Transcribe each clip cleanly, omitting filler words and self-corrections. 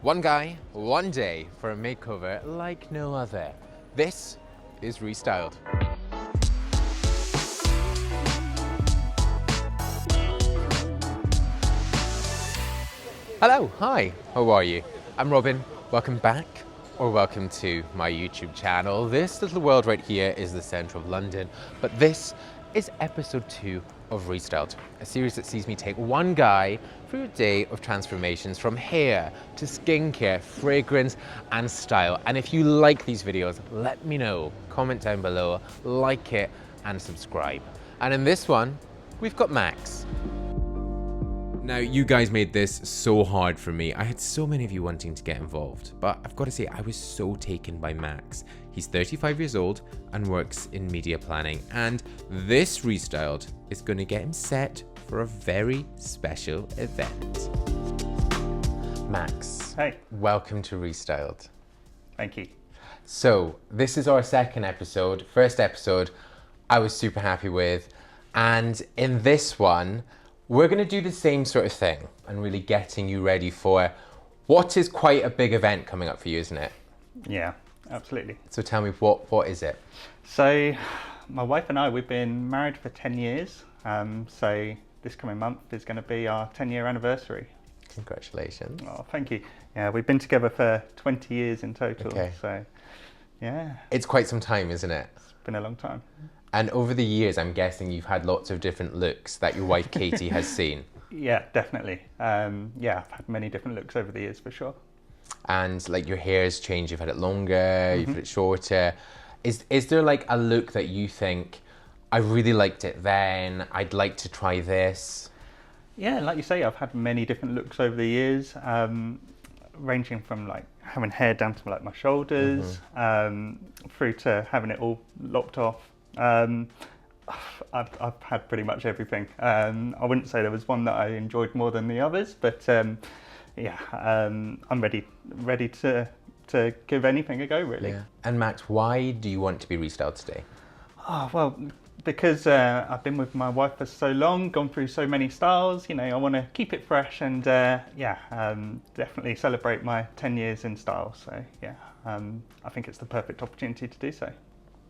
One guy, one day for a makeover like no other. This is Restyled. Hello, hi, how are you? I'm Robin, welcome back, or welcome to my YouTube channel. This little world right here is the centre of London, but this is episode 2 of Restyled, a series that sees me take one guy through a day of transformations from hair to skincare, fragrance and style. And if you like these videos, let me know, comment down below, like it and subscribe. And in this one, we've got Max. Now, you guys made this so hard for me. I had so many of you wanting to get involved, but I've got to say, I was so taken by Max. He's 35 years old and works in media planning, and this Restyled is going to get him set for a very special event. Max, hey, welcome to Restyled. Thank you. So, this is our second episode. First episode, I was super happy with, and in this one, we're going to do the same sort of thing and really getting you ready for what is quite a big event coming up for you, isn't it? Yeah, absolutely. So tell me, what is it? So my wife and I, we've been married for 10 years. So this coming month is going to be our 10-year anniversary. Congratulations. Oh, thank you. Yeah, we've been together for 20 years in total. Okay. So yeah. It's quite some time, isn't it? It's been a long time. And over the years, I'm guessing you've had lots of different looks that your wife Katie has seen. Yeah, definitely. Yeah, I've had many different looks over the years for sure. And like your hair's changed, you've had it longer, you've had it shorter. Is there like a look that you think, I really liked it then, I'd like to try this? Yeah, like you say, I've had many different looks over the years, ranging from like having hair down to like my shoulders, through to having it all lopped off. I've had pretty much everything. I wouldn't say there was one that I enjoyed more than the others, but yeah, I'm ready to give anything a go, really. Yeah. And Max, why do you want to be restyled today? Oh, well, because I've been with my wife for so long, gone through so many styles, you know, I want to keep it fresh and definitely celebrate my 10 years in style. So yeah, I think it's the perfect opportunity to do so.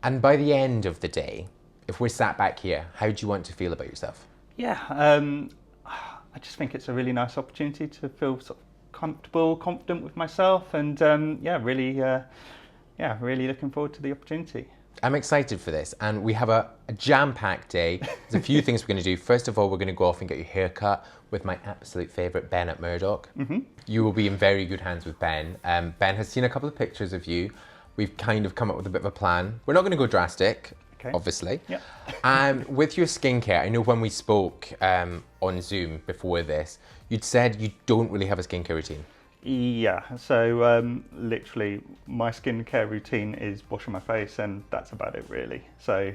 And by the end of the day, if we're sat back here, how do you want to feel about yourself? Yeah, I just think it's a really nice opportunity to feel sort of comfortable, confident with myself, and really looking forward to the opportunity. I'm excited for this, and we have a jam-packed day. There's a few things we're going to do. First of all, we're going to go off and get your hair cut with my absolute favourite, Ben at Murdock. You will be in very good hands with Ben. Ben has seen a couple of pictures of you. We've kind of come up with a bit of a plan. We're not going to go drastic, obviously. Yeah. With your skincare, I know when we spoke on Zoom before this, you'd said you don't really have a skincare routine. Yeah, so literally my skincare routine is washing my face and that's about it really. So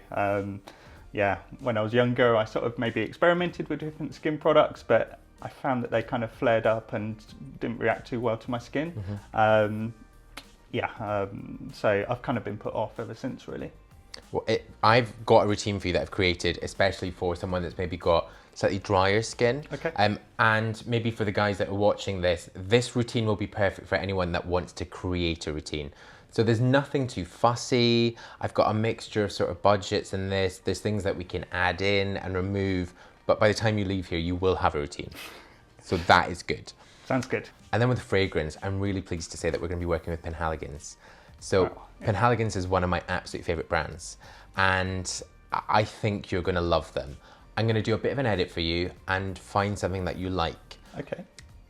yeah, when I was younger I sort of maybe experimented with different skin products, but I found that they kind of flared up and didn't react too well to my skin. So I've kind of been put off ever since, really. Well, I've got a routine for you that I've created, especially for someone that's maybe got slightly drier skin. Okay. And maybe for the guys that are watching this routine will be perfect for anyone that wants to create a routine. So there's nothing too fussy. I've got a mixture of sort of budgets in this. There's things that we can add in and remove, but by the time you leave here, you will have a routine. So that is good. Sounds good. And then with the fragrance, I'm really pleased to say that we're going to be working with Penhaligon's. So Penhaligon's is one of my absolute favourite brands, and I think you're going to love them. I'm going to do a bit of an edit for you and find something that you like. Okay.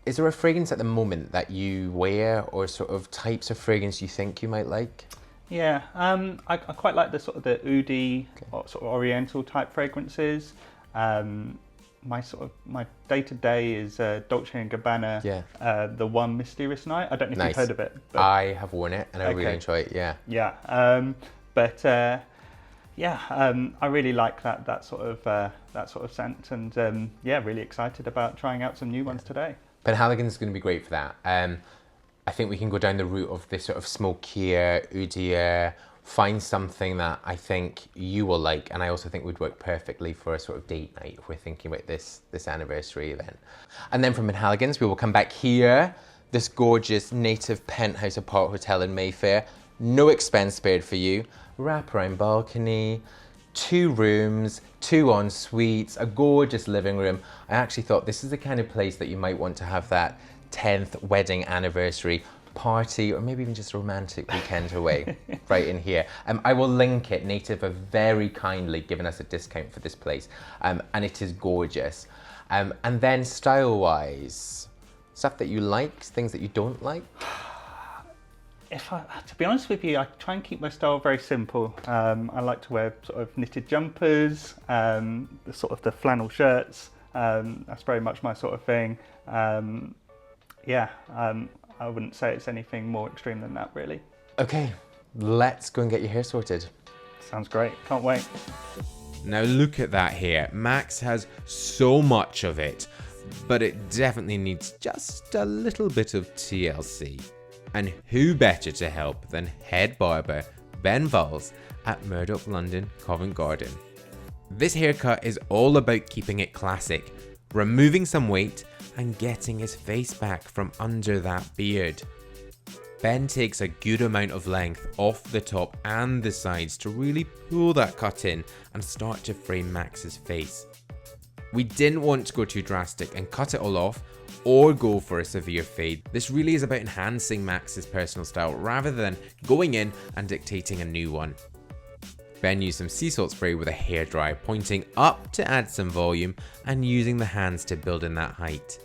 Is there a fragrance at the moment that you wear, or sort of types of fragrance you think you might like? Yeah, I quite like the sort of the oudi, or sort of oriental type fragrances. My day-to-day is Dolce & Gabbana, the One Mysterious Night. I don't know if you've heard of it. But I have worn it and I really enjoy it, yeah. Yeah, I really like that sort of scent, and really excited about trying out some new ones today. Penhaligon's is going to be great for that. I think we can go down the route of this sort of smokier, oudier, find something that I think you will like, and I also think would work perfectly for a sort of date night if we're thinking about this anniversary event. And then from Penhaligon's, we will come back here this gorgeous native penthouse apart hotel in Mayfair. No expense spared for you. Wraparound balcony, 2 rooms, 2 en suites, a gorgeous living room. I actually thought this is the kind of place that you might want to have that 10th wedding anniversary party, or maybe even just a romantic weekend away right in here. I will link it. Native have very kindly given us a discount for this place, and it is gorgeous. And then style-wise, stuff that you like, things that you don't like? To be honest with you, I try and keep my style very simple. I like to wear sort of knitted jumpers, the flannel shirts. That's very much my sort of thing. I wouldn't say it's anything more extreme than that, really. Okay, let's go and get your hair sorted. Sounds great, can't wait. Now look at that hair. Max has so much of it, but it definitely needs just a little bit of TLC. And who better to help than head barber Ben Vowles at Murdock London, Covent Garden. This haircut is all about keeping it classic, removing some weight and getting his face back from under that beard. Ben takes a good amount of length off the top and the sides to really pull that cut in and start to frame Max's face. We didn't want to go too drastic and cut it all off or go for a severe fade. This really is about enhancing Max's personal style rather than going in and dictating a new one. Ben used some sea salt spray with a hairdryer, pointing up to add some volume and using the hands to build in that height.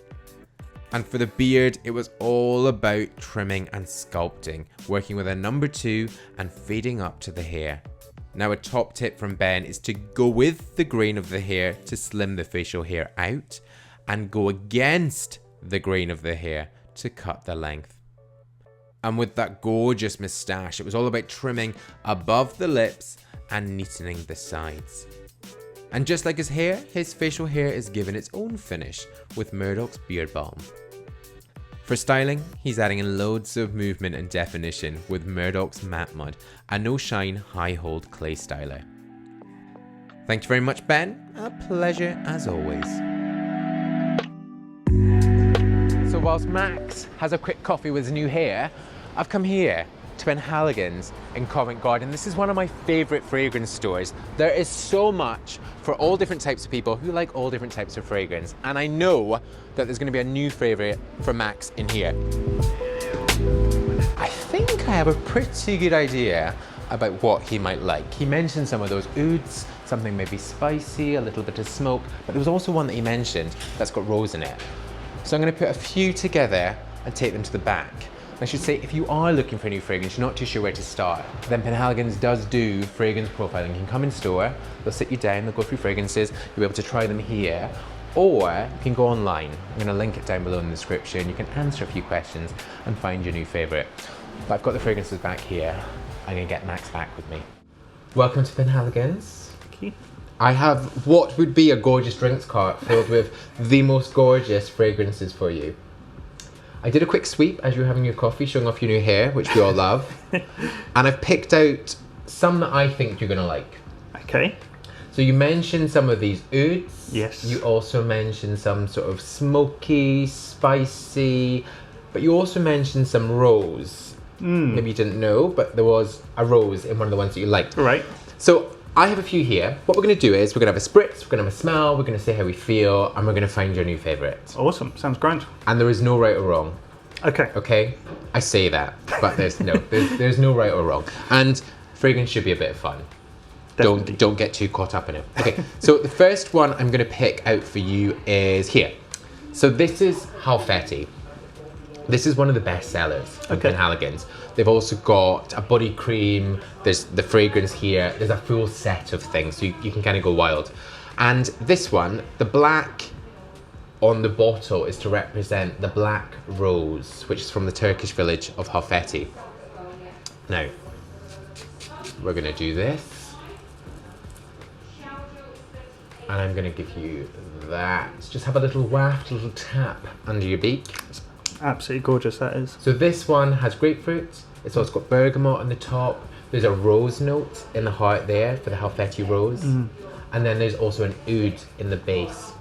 And for the beard, it was all about trimming and sculpting, working with a number 2 and fading up to the hair. Now a top tip from Ben is to go with the grain of the hair to slim the facial hair out and go against the grain of the hair to cut the length. And with that gorgeous moustache, it was all about trimming above the lips and neatening the sides. And just like his hair, his facial hair is given its own finish with Murdock's Beard Balm. For styling, he's adding in loads of movement and definition with Murdock's Matte Mud, a no-shine high-hold clay styler. Thank you very much, Ben. A pleasure as always. So whilst Max has a quick coffee with his new hair, I've come here to Ben Halligan's in Covent Garden. This is one of my favourite fragrance stores. There is so much for all different types of people who like all different types of fragrance. And I know that there's going to be a new favourite for Max in here. I think I have a pretty good idea about what he might like. He mentioned some of those ouds, something maybe spicy, a little bit of smoke, but there was also one that he mentioned that's got rose in it. So I'm going to put a few together and take them to the back. I should say, if you are looking for a new fragrance, you're not too sure where to start, then Ben Halligan's does do fragrance profiling. You can come in store, they'll sit you down, they'll go through fragrances, you'll be able to try them here, or you can go online. I'm going to link it down below in the description. You can answer a few questions and find your new favourite. But I've got the fragrances back here. I'm going to get Max back with me. Welcome to Ben Halligan's. Thank you. I have what would be a gorgeous drinks cart filled with the most gorgeous fragrances for you. I did a quick sweep as you were having your coffee, showing off your new hair, which we all love. And I've picked out some that I think you're going to like. Okay. So you mentioned some of these ouds. Yes. You also mentioned some sort of smoky, spicy, but you also mentioned some rose. Maybe you didn't know, but there was a rose in one of the ones that you liked. Right. So I have a few here. What we're going to do is we're going to have a spritz, we're going to have a smell, we're going to say how we feel, and we're going to find your new favourite. Awesome. Sounds grand. And there is no right or wrong. Okay. Okay? I say that, but there's no right or wrong. And fragrance should be a bit of fun. Definitely. Don't get too caught up in it. Okay, so the first one I'm going to pick out for you is here. So this is Halfetti. This is one of the best sellers of Ben Halligan's. They've also got a body cream, there's the fragrance here, there's a full set of things, so you can kind of go wild. And this one, the black on the bottle is to represent the black rose, which is from the Turkish village of Halfetti. Now, we're going to do this. And I'm going to give you that. Just have a little waft, a little tap under your beak. Absolutely gorgeous, that is. So this one has grapefruit. It's also got bergamot on the top. There's a rose note in the heart there for the Halfetti rose. And then there's also an oud in the base.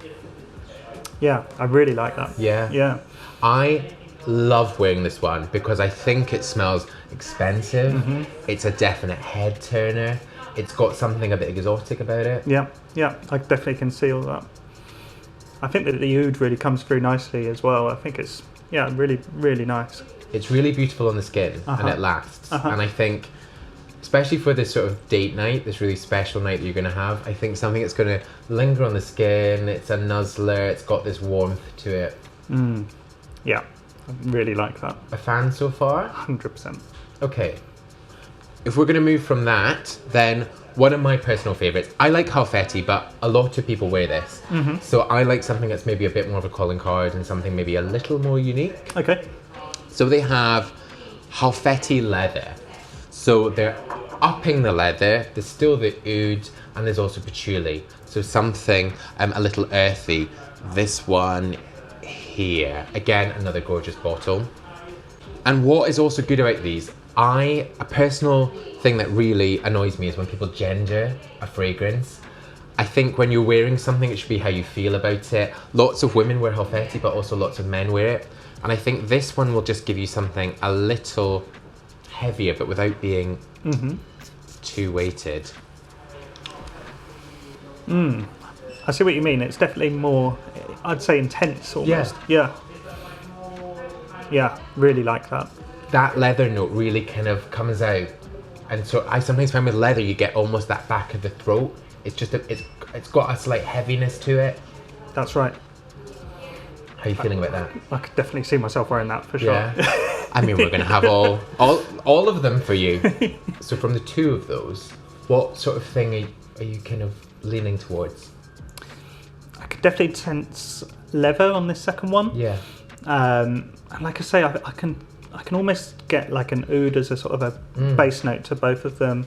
Yeah, I really like that. Yeah. Yeah. I love wearing this one because I think it smells expensive. It's a definite head turner. It's got something a bit exotic about it. Yeah, I definitely can see all that. I think that the oud really comes through nicely as well. I think it's, really, really nice. It's really beautiful on the skin and it lasts. And I think, especially for this sort of date night, this really special night that you're going to have, I think something that's going to linger on the skin, it's a nuzzler, it's got this warmth to it. Yeah, I really like that. A fan so far? 100%. Okay. If we're going to move from that, then one of my personal favourites, I like Halfetti, but a lot of people wear this. So I like something that's maybe a bit more of a calling card and something maybe a little more unique. Okay. So they have Halfetti leather. So they're upping the leather, there's still the oud, and there's also patchouli. So something a little earthy. This one here, again, another gorgeous bottle. And what is also good about these, a personal thing that really annoys me is when people gender a fragrance. I think when you're wearing something, it should be how you feel about it. Lots of women wear Halfetti, but also lots of men wear it. And I think this one will just give you something a little heavier, but without being too weighted. I see what you mean. It's definitely more, I'd say, intense almost. Yeah, really like that. That leather note really kind of comes out. And so I sometimes find with leather, you get almost that back of the throat. It's just, it's got a slight heaviness to it. That's right. How are you feeling about that? I could definitely see myself wearing that for sure. Yeah. I mean, we're going to have all of them for you. So from the two of those, what sort of thing are you kind of leaning towards? I could definitely sense leather on this second one. Yeah. And like I say, I can almost get like an oud as a sort of a base note to both of them.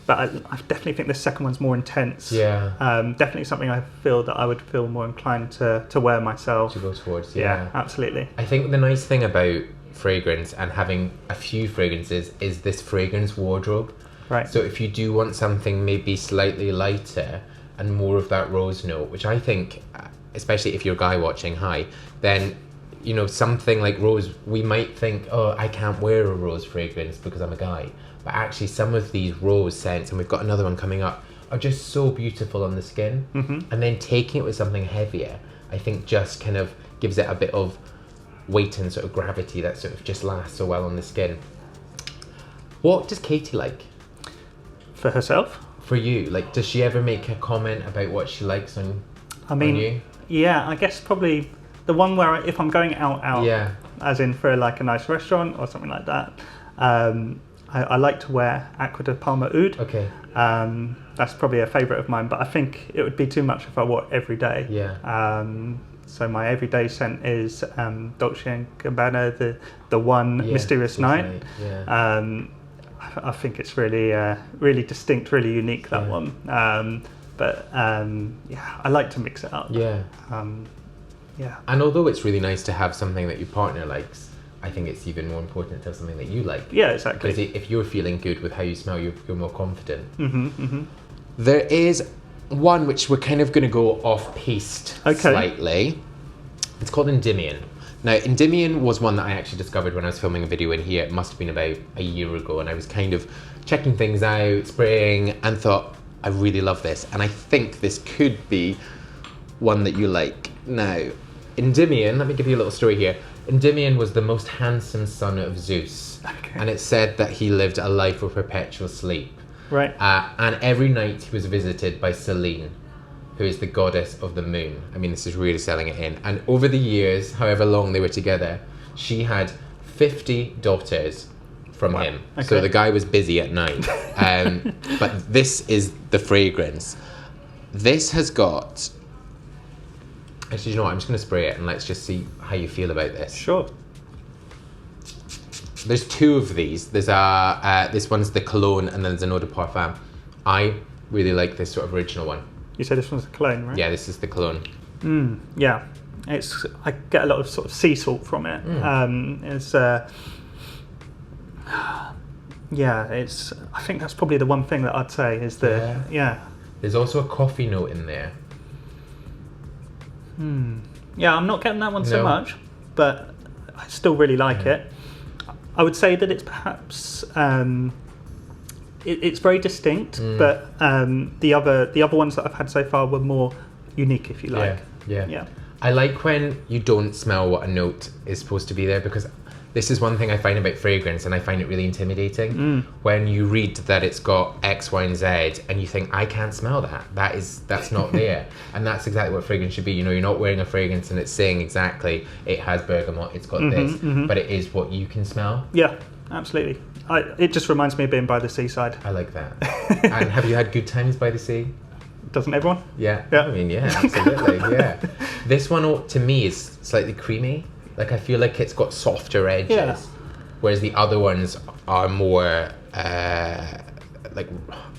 But I definitely think the second one's more intense. Yeah. Definitely something I feel that I would feel more inclined to wear myself. To go towards, yeah. Absolutely. I think the nice thing about fragrance and having a few fragrances is this fragrance wardrobe. Right. So if you do want something maybe slightly lighter and more of that rose note, which I think, especially if you're a guy watching, then, you know, something like rose, we might think, oh, I can't wear a rose fragrance because I'm a guy. But actually some of these rose scents, and we've got another one coming up, are just so beautiful on the skin. And then taking it with something heavier, I think just kind of gives it a bit of weight and sort of gravity that sort of just lasts so well on the skin. What does Katie like? For herself? For you, like, does she ever make a comment about what she likes on you? Yeah, I guess probably the one where if I'm going out, yeah, as in for like a nice restaurant or something like that, I like to wear Acqua di Parma oud. Okay. That's probably a favourite of mine, but I think it would be too much if I wore it every day. Yeah. So my everyday scent is Dolce & Gabbana, the one Mysterious Night. Yeah. I think it's really, really distinct, really unique, that one. But I like to mix it up. Yeah. Yeah. And although it's really nice to have something that your partner likes, I think it's even more important to have something that you like. Yeah, exactly. Because if you're feeling good with how you smell, you're more confident. Mm-hmm. There is one which we're kind of going to go off-piste slightly. It's called Endymion. Now, Endymion was one that I actually discovered when I was filming a video in here. It must have been about a year ago, and I was kind of checking things out, spraying, and thought, I really love this. And I think this could be one that you like. Now, Endymion, let me give you a little story here. Endymion was the most handsome son of Zeus. Okay. And it's said that he lived a life of perpetual sleep. Right. And every night he was visited by Selene, who is the goddess of the moon. I mean, this is really selling it in. And over the years, however long they were together, she had 50 daughters from him. Okay. So the guy was busy at night. But this is the fragrance. This has got... Actually, you know what? I'm just going to spray it and let's just see how you feel about this. Sure. There's two of these. There's this one's the cologne and then there's an eau de parfum. I really like this sort of original one. You said this one's the cologne, right? Yeah, this is the cologne. Yeah, I get a lot of sort of sea salt from it. I think that's probably the one thing that I'd say is There's also a coffee note in there. Yeah, I'm not getting that one so much, but I still really like it. I would say that it's perhaps it's very distinct, but the other ones that I've had so far were more unique, if you like. Yeah. I like when you don't smell what a note is supposed to be there, because this is one thing I find about fragrance, and I find it really intimidating. When you read that it's got X, Y, and Z, and you think, I can't smell that. That's not there. And that's exactly what fragrance should be. You know, you're not wearing a fragrance and it's saying exactly, it has bergamot, it's got this, but it is what you can smell. Yeah, absolutely. It just reminds me of being by the seaside. I like that. And have you had good times by the sea? Doesn't everyone? Yeah. I mean, yeah, absolutely. Yeah. This one, to me, is slightly creamy. Like, I feel like it's got softer edges, whereas the other ones are more, like,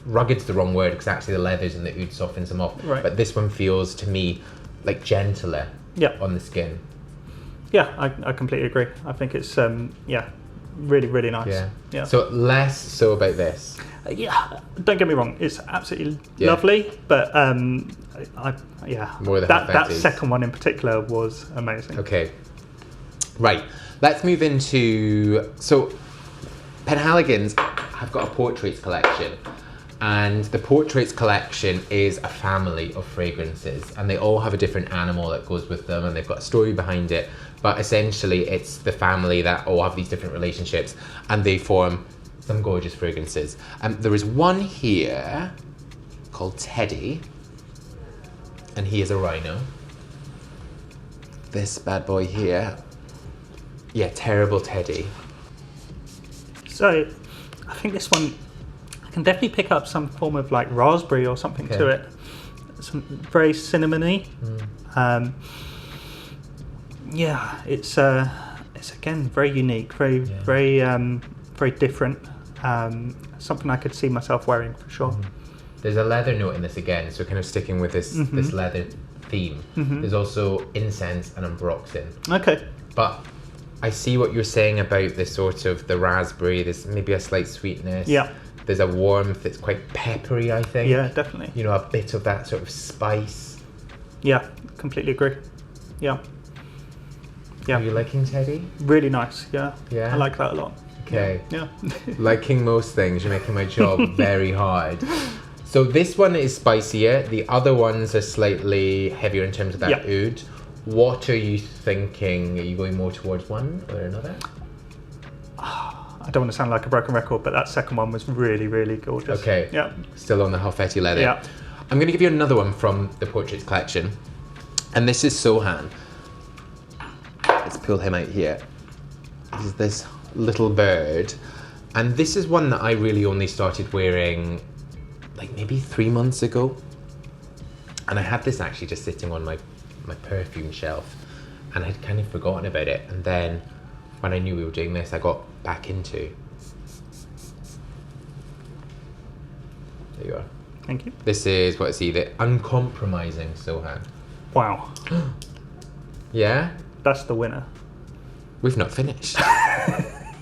rugged's the wrong word, because actually the leathers and the oud softens them off. Right. But this one feels, to me, like gentler on the skin. Yeah, I completely agree. I think it's, really, really nice. Yeah. So less so about this. Don't get me wrong, it's absolutely lovely, but More the that second one in particular was amazing. Okay. Right, let's move into, so Penhaligon's have got a portraits collection, and the portraits collection is a family of fragrances, and they all have a different animal that goes with them, and they've got a story behind it, but essentially it's the family that all have these different relationships, and they form some gorgeous fragrances. There is one here called Teddy, and he is a rhino. This bad boy here, Terrible Teddy. So, I think this one, I can definitely pick up some form of like raspberry or something to it. Some very cinnamony. It's again very unique, very different. Something I could see myself wearing for sure. There's a leather note in this again, so kind of sticking with this leather theme. There's also incense and ambroxan. Okay. But I see what you're saying about this sort of the raspberry. There's maybe a slight sweetness. Yeah. There's a warmth. It's quite peppery, I think. Yeah, definitely. You know, a bit of that sort of spice. Yeah, completely agree. Yeah. Are you liking Teddy? Really nice. Yeah. I like that a lot. Okay. Yeah. Liking most things, you're making my job very hard. So this one is spicier. The other ones are slightly heavier in terms of that oud. What are you thinking? Are you going more towards one or another? I don't want to sound like a broken record, but that second one was really, really gorgeous. Okay. Yeah. Still on the Helvetii leather. Yeah. I'm going to give you another one from the Portraits collection. And this is Sohan. Let's pull him out here. He's this little bird. And this is one that I really only started wearing like maybe 3 months ago. And I had this actually just sitting on my perfume shelf, and I'd kind of forgotten about it, and then when I knew we were doing this, I got back into. There you are. Thank you. This is, what is he, the uncompromising Sohan. Wow. Yeah? That's the winner. We've not finished.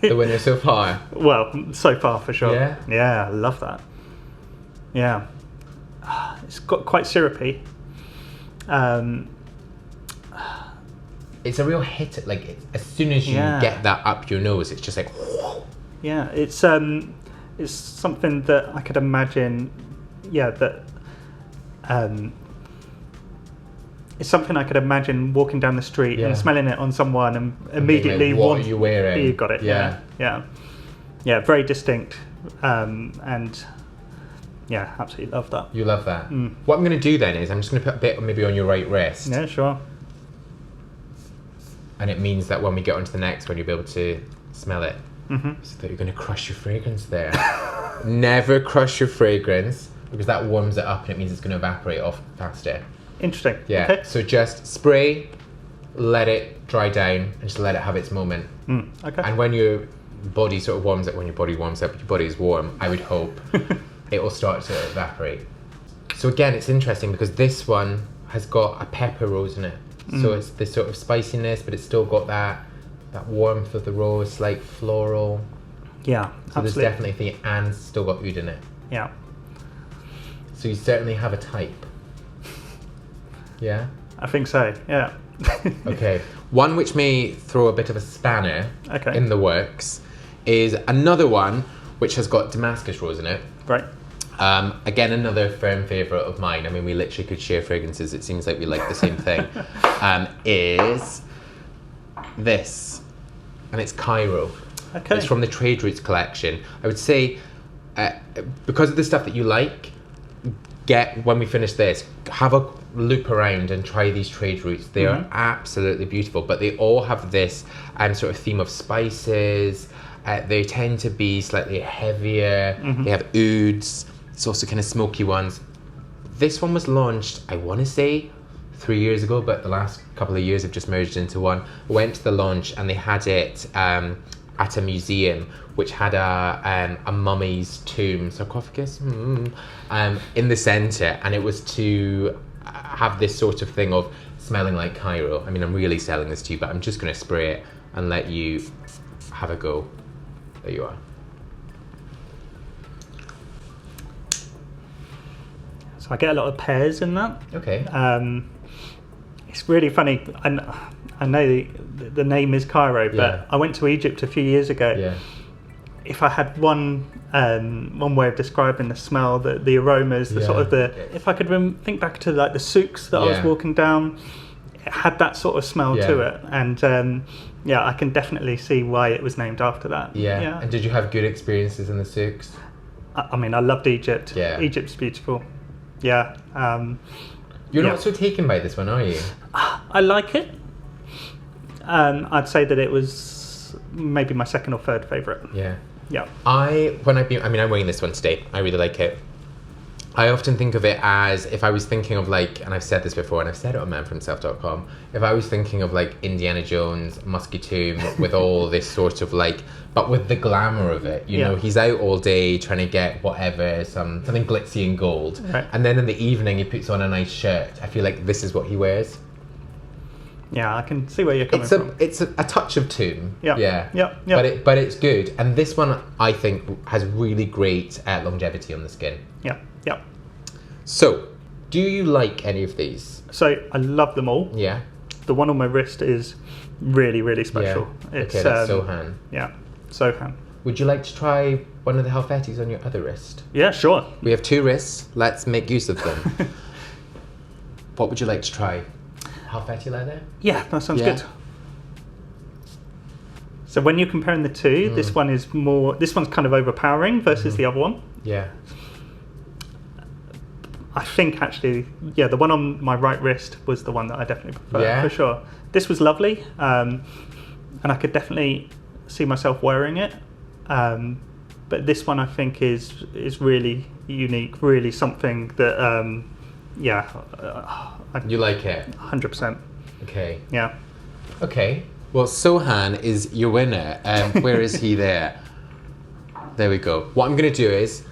The winner so far. Well, so far for sure. Yeah? Yeah, I love that. Yeah. It's got quite syrupy. It's a real hit. Like, as soon as you get that up your nose, it's just like. Yeah, it's something that I could imagine. Yeah, that. It's something I could imagine walking down the street and smelling it on someone and immediately like, what are you wearing? You got it. Yeah. Very distinct, and. Yeah, absolutely love that. You love that. What I'm going to do then is I'm just going to put a bit maybe on your right wrist. Yeah, sure. And it means that when we get on to the next one, you'll be able to smell it. So that you're going to crush your fragrance there. Never crush your fragrance, because that warms it up and it means it's going to evaporate off faster. Interesting. Yeah. Okay. So just spray, let it dry down, and just let it have its moment. Okay. And when your body sort of warms up, when your body warms up, your body is warm, I would hope. It will start to evaporate. So again, it's interesting because this one has got a pepper rose in it. So it's this sort of spiciness, but it's still got that warmth of the rose, like floral. Yeah, so absolutely. There's definitely thing, and still got oud in it. Yeah. So you certainly have a type. Yeah? I think so, yeah. Okay. One which may throw a bit of a spanner Okay. in the works is another one which has got Damascus rose in it. Right. Again, another firm favourite of mine. I mean, we literally could share fragrances. It seems like we like the same thing. Is this, and it's Cairo. Okay. It's from the Trade Routes collection. I would say, because of the stuff that you like, when we finish this, have a loop around and try these Trade Routes. They are absolutely beautiful, but they all have this sort of theme of spices. They tend to be slightly heavier. They have ouds. It's also kind of smoky ones. This one was launched, I want to say, 3 years ago, but the last couple of years have just merged into one. I went to the launch and they had it at a museum which had a mummy's tomb, sarcophagus, in the centre, and it was to have this sort of thing of smelling like Cairo. I mean, I'm really selling this to you, but I'm just going to spray it and let you have a go. There you are. So I get a lot of pears in that. Okay. It's really funny. I know the name is Cairo, but Yeah. I went to Egypt a few years ago. Yeah. If I had one way of describing the smell, the aromas, the sort of if I could think back to like the souks that I was walking down, it had that sort of smell to it, and I can definitely see why it was named after that. Yeah. And did you have good experiences in the souks? I mean, I loved Egypt. Yeah. Egypt's beautiful. Yeah. You're not so taken by this one, are you? I like it. I'd say that it was maybe my second or third favourite. Yeah. Yeah. I'm wearing this one today. I really like it. I often think of it as if I was thinking of like, and I've said this before, and I've said it on manfromself.com, if I was thinking of like Indiana Jones, Musky Tomb, with all this sort of like, but with the glamour of it, you know, he's out all day trying to get whatever, something glitzy and gold, right. And then in the evening he puts on a nice shirt. I feel like this is what he wears. Yeah, I can see where you're coming from. It's a touch of Tomb. Yeah. But it's good, and this one I think has really great longevity on the skin. Yeah. So, do you like any of these? So I love them all. Yeah. The one on my wrist is really, really special. Yeah. It's, okay, that's Sohan. Yeah, Sohan. Would you like to try one of the Helvetis on your other wrist? Yeah, sure. We have two wrists. Let's make use of them. What would you like to try? Helveti leather? Yeah, that sounds good. So when you're comparing the two, this one's kind of overpowering versus the other one. Yeah. I think actually, the one on my right wrist was the one that I definitely prefer, for sure. This was lovely, and I could definitely see myself wearing it. But this one I think is really unique, really something that, you like it? 100%. Okay. Yeah. Okay. Well, Sohan is your winner. Where is he there? There we go. What I'm going to do is,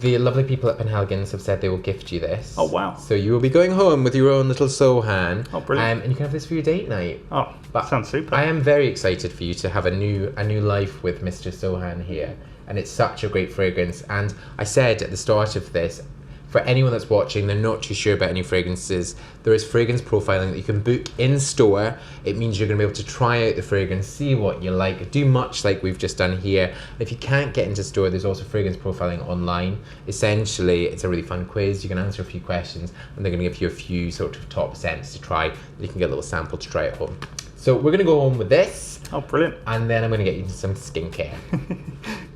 the lovely people at Penhaligon's have said they will gift you this. Oh, wow. So you will be going home with your own little Sohan. Oh, brilliant. And you can have this for your date night. Oh, that sounds super. I am very excited for you to have a new life with Mr. Sohan here. And it's such a great fragrance. And I said at the start of this, for anyone that's watching, they're not too sure about any fragrances, there is fragrance profiling that you can book in store. It means you're going to be able to try out the fragrance, see what you like, do much like we've just done here. If you can't get into store, there's also fragrance profiling online. Essentially, it's a really fun quiz. You can answer a few questions and they're going to give you a few sort of top scents to try. You can get a little sample to try at home. So we're going to go home with this. Oh, brilliant. And then I'm going to get you some skincare.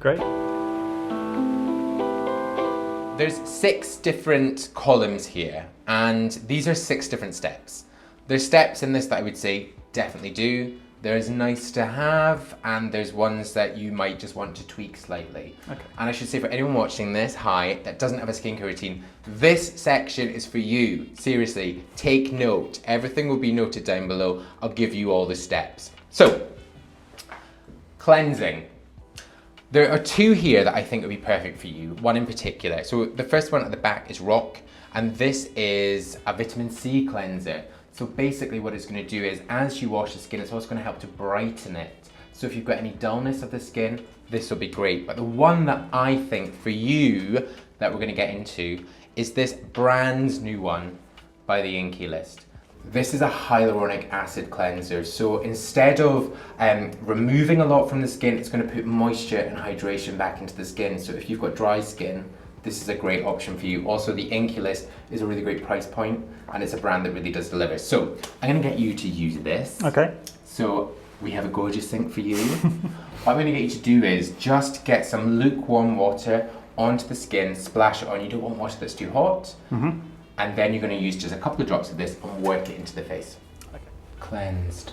Great. There's 6 different columns here, and these are 6 different steps. There's steps in this that I would say definitely do. There's nice to have, and there's ones that you might just want to tweak slightly. Okay. And I should say for anyone watching this, that doesn't have a skincare routine, this section is for you. Seriously, take note. Everything will be noted down below. I'll give you all the steps. So, cleansing. There are 2 here that I think would be perfect for you, one in particular. So the first one at the back is Rock, and this is a vitamin C cleanser. So basically what it's going to do is, as you wash the skin, it's also going to help to brighten it. So if you've got any dullness of the skin, this will be great. But the one that I think for you that we're going to get into is this brand new one by the Inkey List. This is a hyaluronic acid cleanser. So instead of removing a lot from the skin, it's going to put moisture and hydration back into the skin. So if you've got dry skin, this is a great option for you. Also, the Inculus is a really great price point, and it's a brand that really does deliver. So I'm going to get you to use this. Okay. So we have a gorgeous sink for you. What I'm going to get you to do is just get some lukewarm water onto the skin, splash it on. You don't want water that's too hot. Mm-hmm. And then you're going to use just a couple of drops of this and work it into the face. Okay. Cleansed.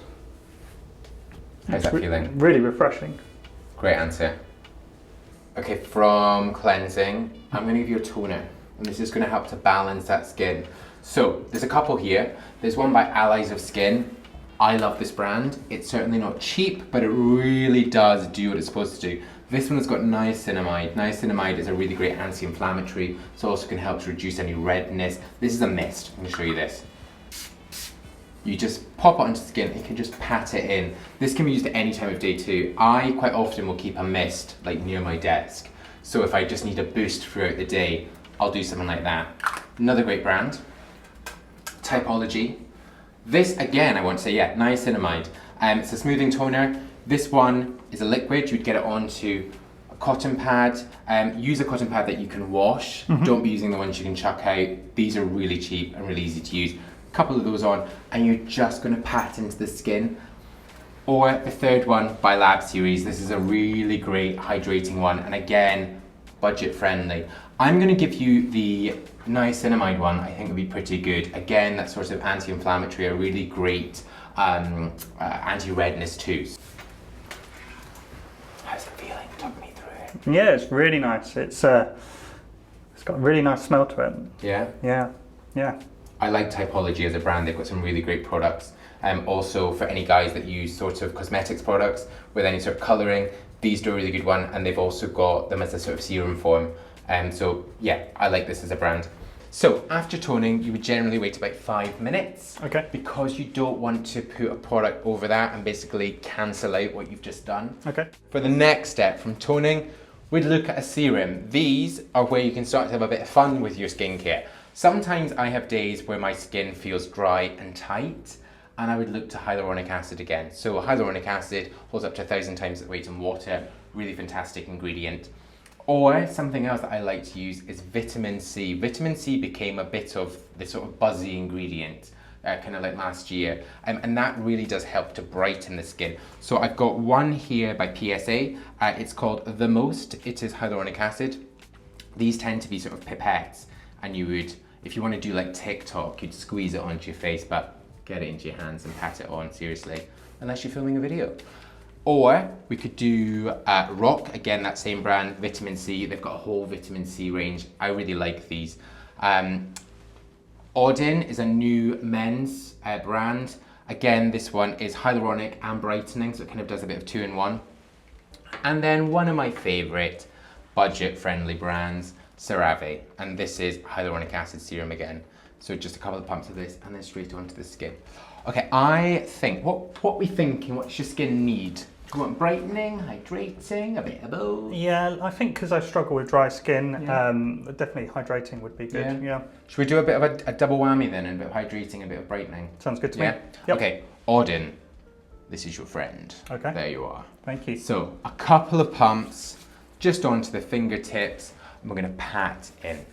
How's that feeling? Really refreshing. Great answer. Okay, from cleansing, I'm going to give you a toner. And this is going to help to balance that skin. So, there's a couple here. There's one by Allies of Skin. I love this brand. It's certainly not cheap, but it really does do what it's supposed to do. This one has got niacinamide. Niacinamide is a really great anti-inflammatory, so also can help to reduce any redness. This is a mist. I'm going to show you this. You just pop it onto the skin, you can just pat it in. This can be used at any time of day too. I quite often will keep a mist like near my desk. So if I just need a boost throughout the day, I'll do something like that. Another great brand, Typology. This again, I want to say, yeah, niacinamide. It's a smoothing toner. This one is a liquid. You'd get it onto a cotton pad. Use a cotton pad that you can wash. Mm-hmm. Don't be using the ones you can chuck out. These are really cheap and really easy to use. Couple of those on, and you're just going to pat into the skin. Or the third one by Lab Series. This is a really great hydrating one, and again, budget friendly. I'm going to give you the niacinamide one. I think would be pretty good. Again, that sort of anti-inflammatory, a really great anti-redness too. How's it feeling? Talk me through it. Yeah, it's really nice. It's got a really nice smell to it. Yeah. Yeah. Yeah. I like Typology as a brand. They've got some really great products. Also for any guys that use sort of cosmetics products with any sort of colouring, these do a really good one, and they've also got them as a sort of serum form. So yeah, I like this as a brand. So after toning, you would generally wait about 5 minutes. Okay. Because you don't want to put a product over that and basically cancel out what you've just done. Okay. For the next step from toning, we'd look at a serum. These are where you can start to have a bit of fun with your skincare. Sometimes I have days where my skin feels dry and tight, and I would look to hyaluronic acid again. So hyaluronic acid holds up to 1,000 times the weight in water, really fantastic ingredient. Or something else that I like to use is vitamin C. Vitamin C became a bit of this sort of buzzy ingredient, kind of like last year, and that really does help to brighten the skin. So I've got one here by PSA. It's called The Most. It is hyaluronic acid. These tend to be sort of pipettes, and you would, if you want to do like TikTok, you'd squeeze it onto your face, but get it into your hands and pat it on, seriously, unless you're filming a video. Or we could do Rock, again, that same brand, vitamin C. They've got a whole vitamin C range. I really like these. Odin is a new men's brand. Again, this one is hyaluronic and brightening, so it kind of does a bit of 2-in-1. And then one of my favorite budget-friendly brands, CeraVe, and this is hyaluronic acid serum again. So just a couple of pumps of this and then straight onto the skin. Okay, I think, what we thinking, what's your skin need? Do you want brightening, hydrating, a bit of both? Yeah, I think because I struggle with dry skin, definitely hydrating would be good. Yeah. Should we do a bit of a double whammy then, and a bit of hydrating and a bit of brightening? Sounds good to me. Yep. Okay, Odin, this is your friend. Okay. There you are. Thank you. So a couple of pumps just onto the fingertips, and we're going to pat in.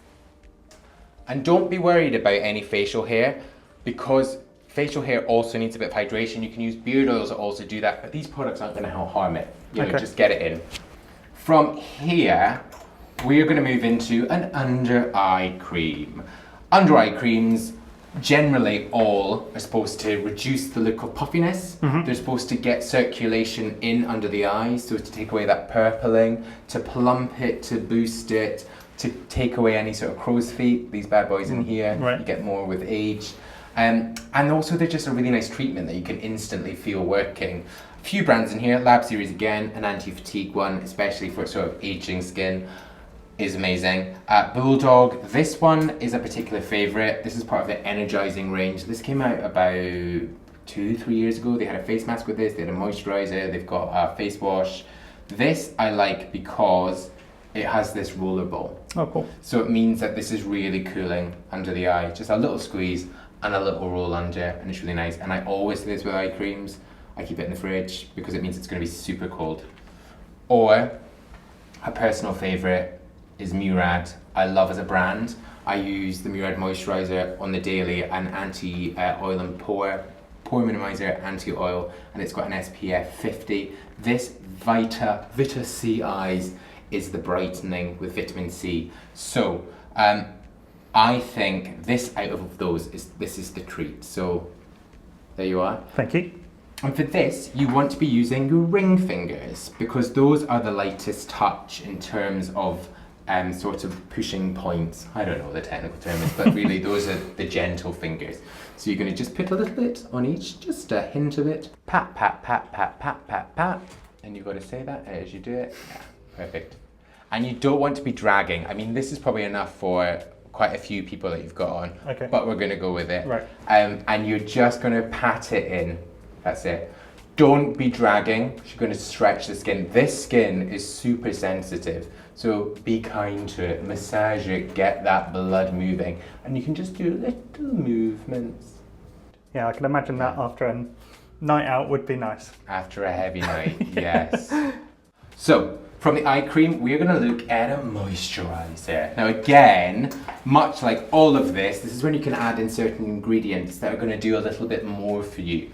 And don't be worried about any facial hair, because facial hair also needs a bit of hydration. You can use beard oils that also do that, but these products aren't going to harm it. You know, just get it in. From here, we're going to move into an under eye cream. Under eye creams, generally all are supposed to reduce the look of puffiness. Mm-hmm. They're supposed to get circulation in under the eyes, so to take away that purpling, to plump it, to boost it, to take away any sort of crow's feet, these bad boys in here. Right. You get more with age. And also they're just a really nice treatment that you can instantly feel working. A few brands in here, Lab Series again, an anti-fatigue one, especially for sort of aging skin, is amazing. Bulldog, this one is a particular favorite. This is part of the energizing range. This came out about 2-3 years ago. They had a face mask with this, they had a moisturizer, they've got a face wash. This I like because it has this roller ball. Oh, cool. So it means that this is really cooling under the eye. Just a little squeeze and a little roll under, and it's really nice. And I always do this with eye creams. I keep it in the fridge because it means it's going to be super cold. Or a personal favourite is Murad. I love as a brand. I use the Murad moisturiser on the daily, an anti-oil and pore minimizer, anti-oil, and it's got an SPF 50. This Vita C Eyes is the brightening with vitamin C. So I think this out of those this is the treat. So there you are. Thank you. And for this, you want to be using your ring fingers because those are the lightest touch in terms of sort of pushing points. I don't know what the technical term is, but really those are the gentle fingers. So you're going to just put a little bit on each, just a hint of it. Pat, pat, pat, pat, pat, pat, pat. And you've got to say that as you do it. Yeah, perfect. And you don't want to be dragging. I mean, this is probably enough for quite a few people that you've got on, okay, but we're going to go with it. Right. And you're just going to pat it in. That's it. Don't be dragging. You're going to stretch the skin. This skin is super sensitive, so be kind to it. Massage it, get that blood moving, and you can just do little movements. Yeah, I can imagine that after a night out would be nice. After a heavy night, yes. So, from the eye cream, we're going to look at a moisturiser. Now again, much like all of this is when you can add in certain ingredients that are going to do a little bit more for you.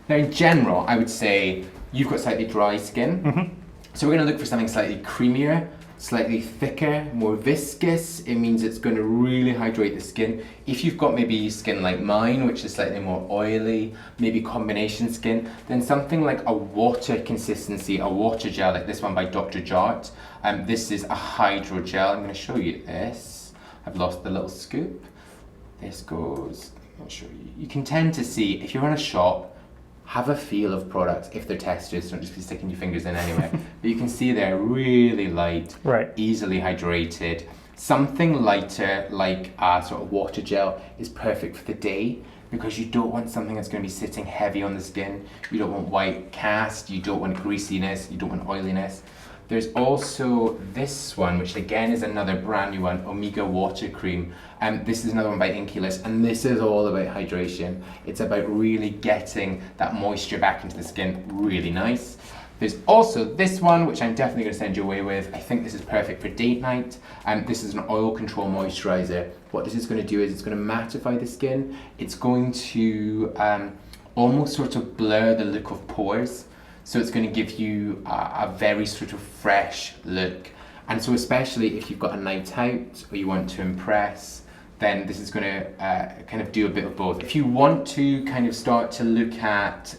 Now in general, I would say you've got slightly dry skin. So we're going to look for something slightly creamier, slightly thicker, more viscous. It means it's going to really hydrate the skin. If you've got maybe skin like mine, which is slightly more oily, maybe combination skin, then something like a water consistency, a water gel like this one by Dr. Jart. This is a hydrogel. I'm going to show you this. I've lost the little scoop. This goes, I'll show you. You can tend to see, if you're in a shop, have a feel of products if they're textures, don't just be sticking your fingers in anyway. But you can see they're really light, right, easily hydrated. Something lighter like a sort of water gel is perfect for the day because you don't want something that's going to be sitting heavy on the skin. You don't want white cast, you don't want greasiness, you don't want oiliness. There's also this one, which again is another brand new one, Omega Water Cream. This is another one by Inculus, and this is all about hydration. It's about really getting that moisture back into the skin, really nice. There's also this one, which I'm definitely going to send you away with. I think this is perfect for date night. This is an oil control moisturizer. What this is going to do is it's going to mattify the skin. It's going to almost sort of blur the look of pores. So it's going to give you a very sort of fresh look. And so especially if you've got a night out or you want to impress, then this is going to kind of do a bit of both. If you want to kind of start to look at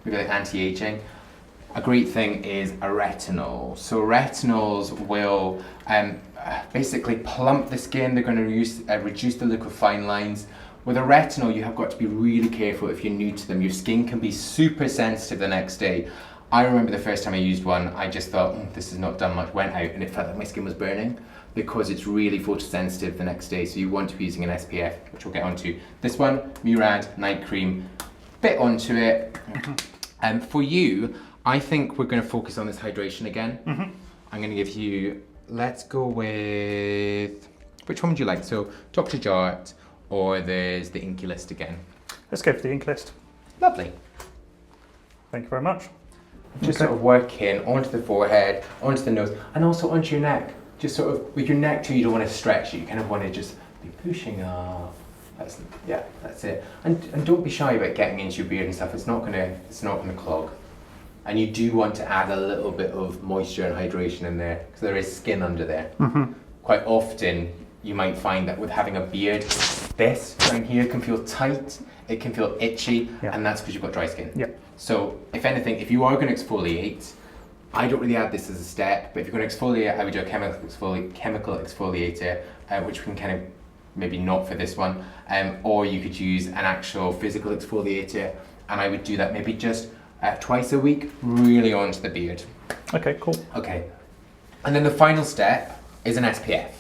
maybe like anti-aging, a great thing is a retinol. So retinols will basically plump the skin. They're going to reduce the look of fine lines. With a retinol, you have got to be really careful if you're new to them. Your skin can be super sensitive the next day. I remember the first time I used one, I just thought, this has not done much, went out and it felt like my skin was burning because it's really photosensitive the next day. So you want to be using an SPF, which we'll get onto. This one, Murad Night Cream, bit onto it. And for you, I think we're going to focus on this hydration again. I'm going to give you, let's go with, which one would you like? So Dr. Jart, or there's the Inky List again. Let's go for the Ink List. Lovely. Thank you very much. Just sort of work in onto the forehead, onto the nose, and also onto your neck. Just sort of, with your neck too, you don't want to stretch it. You kind of want to just be pushing up. That's it. And don't be shy about getting into your beard and stuff. It's not gonna clog. And you do want to add a little bit of moisture and hydration in there because there is skin under there. Quite often, you might find that with having a beard, this down here can feel tight, it can feel itchy, and that's because you've got dry skin. So if anything, if you are going to exfoliate, I don't really add this as a step, but if you're going to exfoliate, I would do a chemical exfoliator, which we can kind of, maybe not for this one, or you could use an actual physical exfoliator, and I would do that maybe just twice a week, really onto the beard. Okay, cool. Okay, and then the final step is an SPF.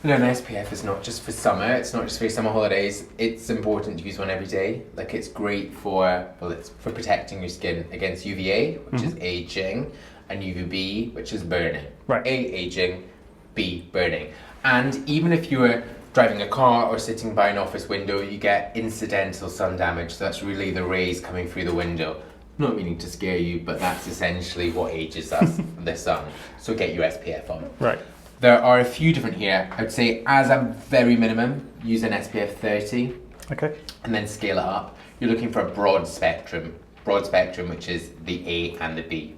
No, an SPF is not just for summer, it's not just for summer holidays, it's important to use one every day. Like it's great for, well, it's for protecting your skin against UVA, which is aging, and UVB, which is burning. Right. A, aging, B, burning. And even if you're driving a car or sitting by an office window, you get incidental sun damage. So that's really the rays coming through the window. Not meaning to scare you, but that's essentially what ages us, the sun. So get your SPF on. Right. There are a few different here. I would say as a very minimum, use an SPF 30. Okay. And then scale it up. You're looking for a broad spectrum, which is the A and the B.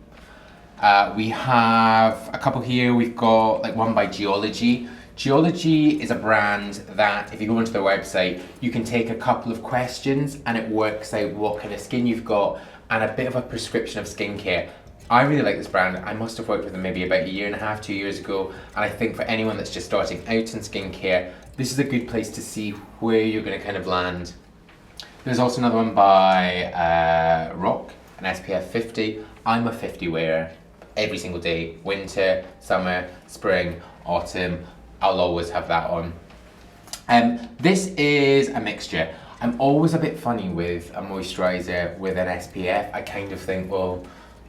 We have a couple here. We've got like one by Geology. Geology is a brand that if you go onto their website, you can take a couple of questions and it works out what kind of skin you've got and a bit of a prescription of skincare. I really like this brand. I must have worked with them maybe about a year and a half, 2 years ago. And I think for anyone that's just starting out in skincare, this is a good place to see where you're going to kind of land. There's also another one by Rock, an SPF 50. I'm a 50 wearer every single day. Winter, summer, spring, autumn. I'll always have that on. This is a mixture. I'm always a bit funny with a moisturiser with an SPF. I kind of think, well,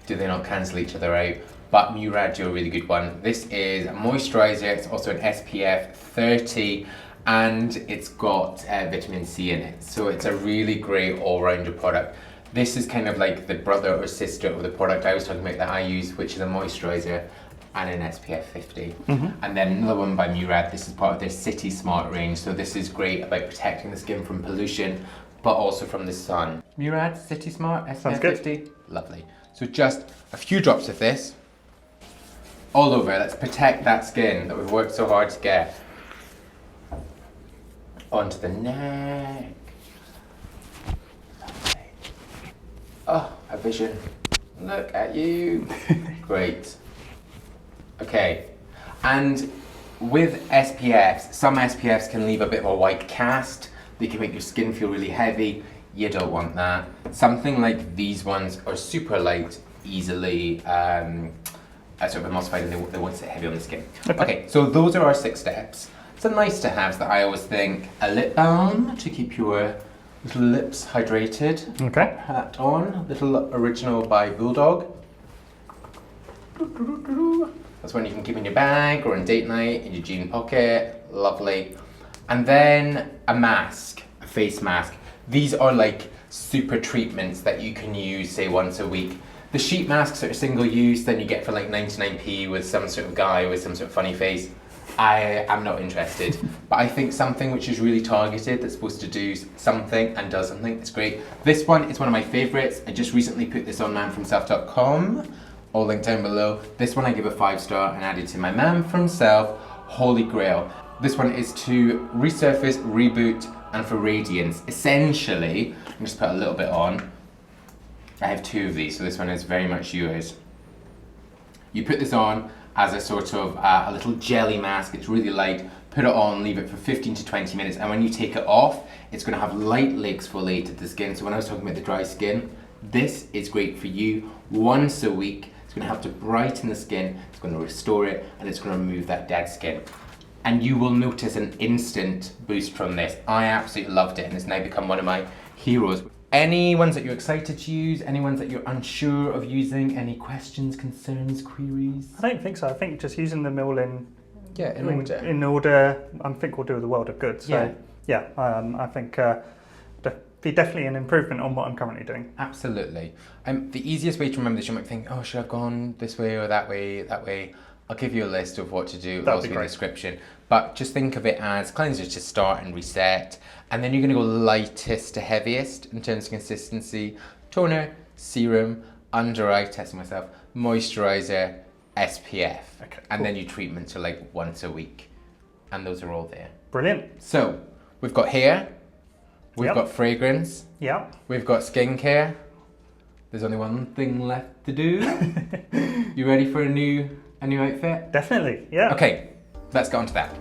do they not cancel each other out? But Murad do a really good one. This is a moisturiser, it's also an SPF 30 and it's got vitamin C in it. So it's a really great all-rounder product. This is kind of like the brother or sister of the product I was talking about that I use, which is a moisturiser and an SPF 50. And then another one by Murad, this is part of their City Smart range. So this is great about protecting the skin from pollution, but also from the sun. Murad, City Smart, SPF 50, lovely. So just a few drops of this all over. Let's protect that skin that we've worked so hard to get. Onto the neck. Lovely. Oh, a vision. Look at you. Great. Okay. And with SPFs, some SPFs can leave a bit of a white cast. They can make your skin feel really heavy. You don't want that. Something like these ones are super light, easily sort of emulsified, and they won't sit heavy on the skin. Okay, so those are our 6 steps. Some nice to haves that I always think: a lip balm to keep your little lips hydrated. Okay. Hat on, little original by Bulldog. That's one you can keep in your bag or on date night, in your jean pocket. Lovely. And then a mask, a face mask. These are like super treatments that you can use, say, once a week. The sheet masks are single use, then you get for like 99p with some sort of guy with some sort of funny face. I am not interested. But I think something which is really targeted, that's supposed to do something and does something, it's great. This one is one of my favorites. I just recently put this on manfromself.com, all linked down below. This one I give a 5-star and added to my Man From Self Holy Grail. This one is to resurface, reboot, and for radiance. Essentially, I'm just put a little bit on. I have 2 of these, so this one is very much yours. You put this on as a sort of a little jelly mask. It's really light. Put it on, leave it for 15 to 20 minutes, and when you take it off, it's going to have lightly exfoliated the skin. So when I was talking about the dry skin, this is great for you once a week. It's going to help to brighten the skin, it's going to restore it, and it's going to remove that dead skin. And you will notice an instant boost from this. I absolutely loved it, and it's now become one of my heroes. Any ones that you're excited to use? Any ones that you're unsure of using? Any questions, concerns, queries? I don't think so. I think just using them all in order. I think will do the world of good. So I think be definitely an improvement on what I'm currently doing. Absolutely. The easiest way to remember this, you might think, oh, should I have gone this way or that way? I'll give you a list of what to do. That'll also be in the description. But just think of it as cleansers to start and reset. And then you're going to go lightest to heaviest in terms of consistency. Toner, serum, under eye, testing myself, moisturizer, SPF. Okay, and then your treatments are like once a week. And those are all there. Brilliant. So we've got hair. We've got fragrance. Yeah. We've got skincare. There's only one thing left to do. You ready for a new outfit? Definitely, yeah. Okay, let's get on to that.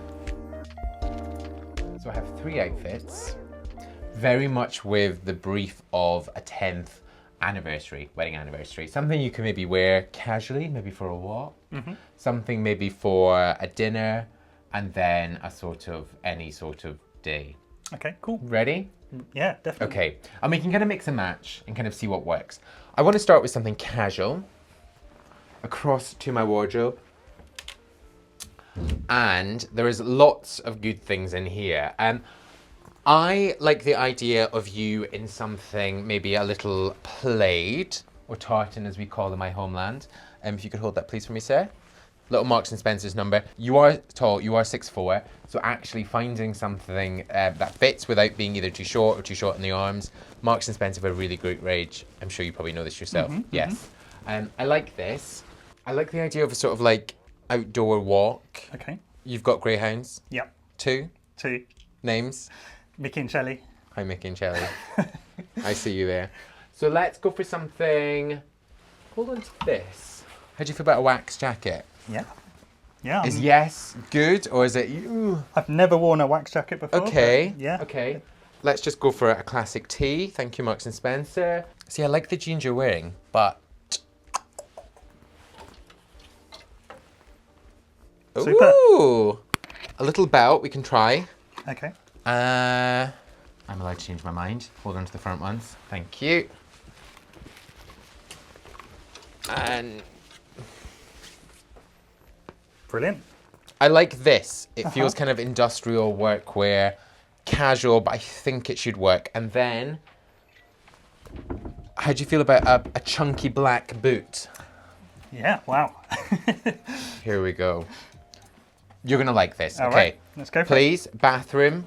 So I have 3 outfits, very much with the brief of a 10th anniversary, wedding anniversary. Something you can maybe wear casually, maybe for a walk. Something maybe for a dinner, and then any sort of day. Okay, cool. Ready? Yeah, definitely. Okay, and we can kind of mix and match and kind of see what works. I want to start with something casual. Across to my wardrobe. and there is lots of good things in here. I like the idea of you in something maybe a little plaid, or tartan as we call in my homeland. If you could hold that please for me, sir. Little Marks and Spencer's number. You are tall, you are 6'4", so actually finding something that fits without being either too short or too short in the arms. Marks and Spencer have a really great range. I'm sure you probably know this yourself. Yes. I like this. I like the idea of a sort of like outdoor walk. Okay. You've got greyhounds. Yep. Two. Names. Mickey and Shelley. Hi, Mickey and Shelley. I see you there. So let's go for something. Hold on to this. How do you feel about a wax jacket? Yeah. Yeah. Is yes good, or is it you? I've never worn a wax jacket before. Okay. Yeah. Okay. Let's just go for a classic tee. Thank you, Marks and Spencer. See, I like the jeans you're wearing, but. Super. Ooh, a little belt we can try. Okay. I'm allowed to change my mind. Hold on to the front ones. Thank you. And Brilliant. I like this. It feels kind of industrial workwear, casual, but I think it should work. And then, how do you feel about a chunky black boot? Yeah. Wow. Here we go. You're gonna like this. All Okay. right, let's go for it. Please, bathroom.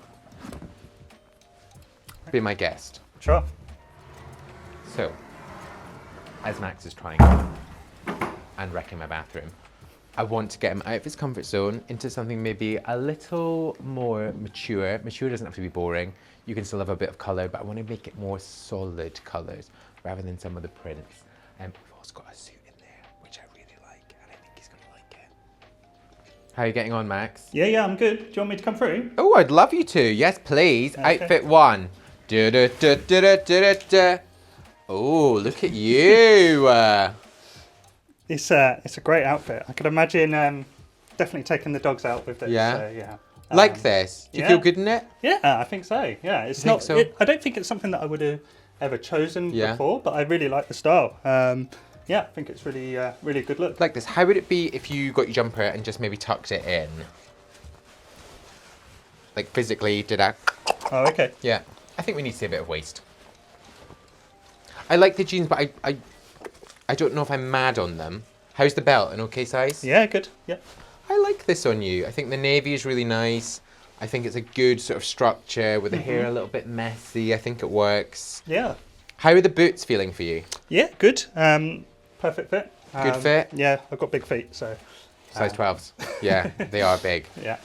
Be my guest. Sure. So, as Max is trying and wrecking my bathroom, I want to get him out of his comfort zone into something maybe a little more mature. Mature doesn't have to be boring. You can still have a bit of colour, but I want to make it more solid colours rather than some of the prints. We've also got a suit in there, which I really like, and I think he's going to like it. How are you getting on, Max? Yeah, I'm good. Do you want me to come through? Oh, I'd love you to. Yes, please. Okay. Outfit one. Da-da-da-da-da-da-da. Oh, look at you. It's a great outfit. I could imagine definitely taking the dogs out with this. Yeah? So, yeah. Like this. Do you feel good in it? Yeah, I think so. Yeah, it's think not. so? I don't think it's something that I would have ever chosen Yeah. before, but I really like the style. Yeah, I think it's really really good look. Like this. How would it be if you got your jumper and just maybe tucked it in? Like physically did that? Oh, okay. Yeah. I think we need to see a bit of waist. I like the jeans, but I don't know if I'm mad on them. How's the belt? An okay size? Yeah, good. Yeah. I like this on you. I think the navy is really nice. I think it's a good sort of structure with the hair a little bit messy. I think it works. Yeah. How are the boots feeling for you? Yeah, good. Perfect fit. Good fit? Yeah, I've got big feet, so. Size 12s. Yeah, they are big. Yeah.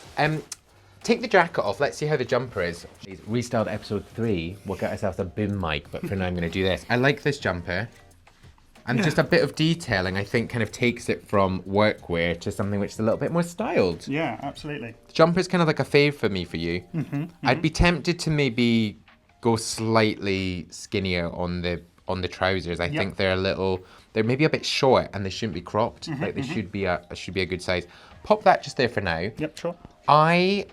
Take the jacket off. Let's see how the jumper is. Restyled episode 3. We'll get ourselves a boom mic, but for now I'm going to do this. I like this jumper. And just a bit of detailing, I think, kind of takes it from workwear to something which is a little bit more styled. Yeah, absolutely. The jumper's kind of like a fave for me for you. I'd be tempted to maybe go slightly skinnier on the trousers. I think they're maybe a bit short and they shouldn't be cropped. Like they should be a good size. Pop that just there for now. Yep, sure. I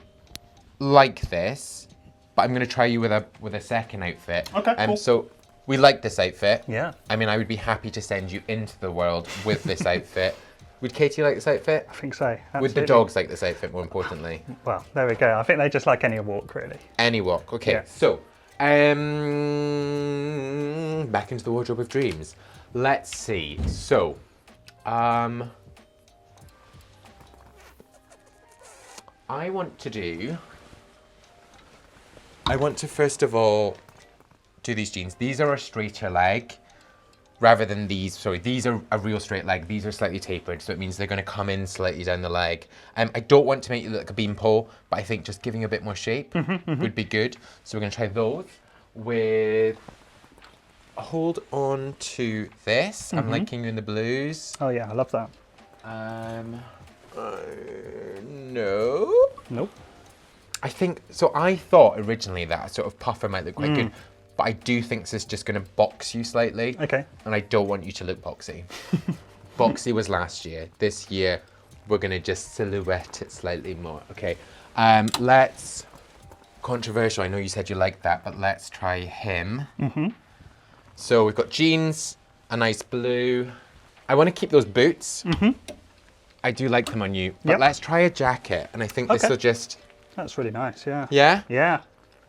like this, but I'm going to try you with a second outfit. Okay, cool. So we like this outfit. Yeah. I mean, I would be happy to send you into the world with this outfit. Would Katie like this outfit? I think so. Absolutely. Would the dogs like this outfit, more importantly? Well, there we go. I think they just like any walk, really. Any walk. Okay, Yeah. so back into the wardrobe of dreams. Let's see. So, I want to first of all do these jeans. These are a straighter leg rather than these. Sorry, these are a real straight leg. These are slightly tapered, so it means they're going to come in slightly down the leg. I don't want to make you look like a beanpole, but I think just giving a bit more shape would be good. So we're going to try those with... Hold on to this. I'm liking you in the blues. Oh, yeah, I love that. No. Nope. I think, so I thought originally that a sort of puffer might look quite good, but I do think this is just going to box you slightly. Okay. And I don't want you to look boxy. Boxy was last year. This year, we're going to just silhouette it slightly more. Okay. Let's, controversial, I know you said you liked that, but let's try him. So we've got jeans, a nice blue. I want to keep those boots. I do like them on you. But Yep. let's try a jacket. And I think this will just... That's really nice, yeah. Yeah? Yeah.